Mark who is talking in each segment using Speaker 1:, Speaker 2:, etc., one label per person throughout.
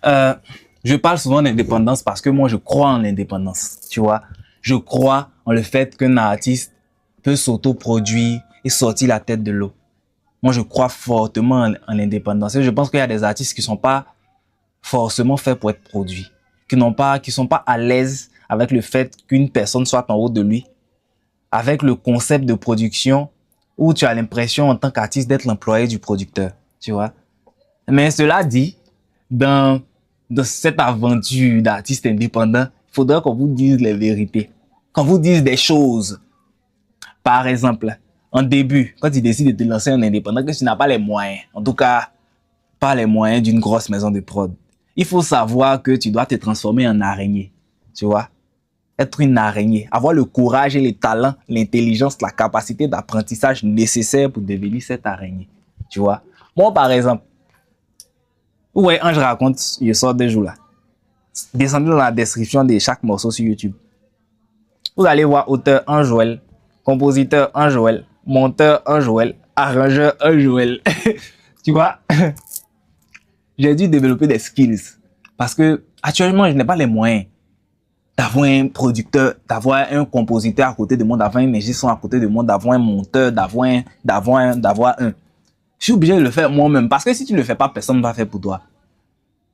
Speaker 1: Euh, je parle souvent d'indépendance parce que moi, je crois en l'indépendance, tu vois. Je crois en le fait qu'un artiste peut s'autoproduire et sortir la tête de l'eau. Moi, je crois fortement en l'indépendance. Et je pense qu'il y a des artistes qui sont pas forcément faits pour être produits, qui sont pas à l'aise avec le fait qu'une personne soit en haut de lui, avec le concept de production où tu as l'impression en tant qu'artiste d'être l'employé du producteur, tu vois. Mais cela dit, dans, dans cette aventure d'artiste indépendant, il faudra qu'on vous dise les vérités, qu'on vous dise des choses. Par exemple, en début, quand tu décides de te lancer en indépendant, que tu n'as pas les moyens, en tout cas, pas les moyens d'une grosse maison de prod, il faut savoir que tu dois te transformer en araignée, tu vois. Être une araignée, avoir le courage et le talent, l'intelligence, la capacité d'apprentissage nécessaire pour devenir cette araignée, tu vois. Moi, par exemple, ouais, Ange raconte, je sors des jours là. Descendez dans la description de chaque morceau sur YouTube. Vous allez voir auteur Anjoël, compositeur Anjoël, monteur Anjoël, arrangeur Anjoël. Tu vois, j'ai dû développer des skills parce que actuellement, je n'ai pas les moyens d'avoir un producteur, d'avoir un compositeur à côté de moi, d'avoir un ingé son à côté de moi, d'avoir un monteur, d'avoir un. Je suis obligé de le faire moi-même parce que si tu ne le fais pas, personne ne va faire pour toi.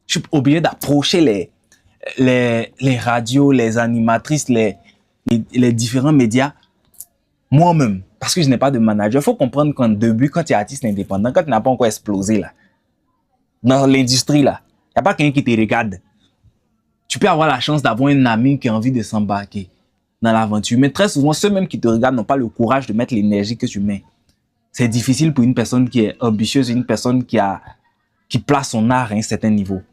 Speaker 1: Je suis obligé d'approcher les radios, les animatrices, les différents médias moi-même parce que je n'ai pas de manager. Il faut comprendre qu'en début, quand tu es artiste indépendant, quand tu n'as pas encore explosé là, dans l'industrie là, il n'y a pas quelqu'un qui te regarde. Tu peux avoir la chance d'avoir un ami qui a envie de s'embarquer dans l'aventure. Mais très souvent, ceux mêmes qui te regardent n'ont pas le courage de mettre l'énergie que tu mets. C'est difficile pour une personne qui est ambitieuse, une personne qui place son art à un certain niveau.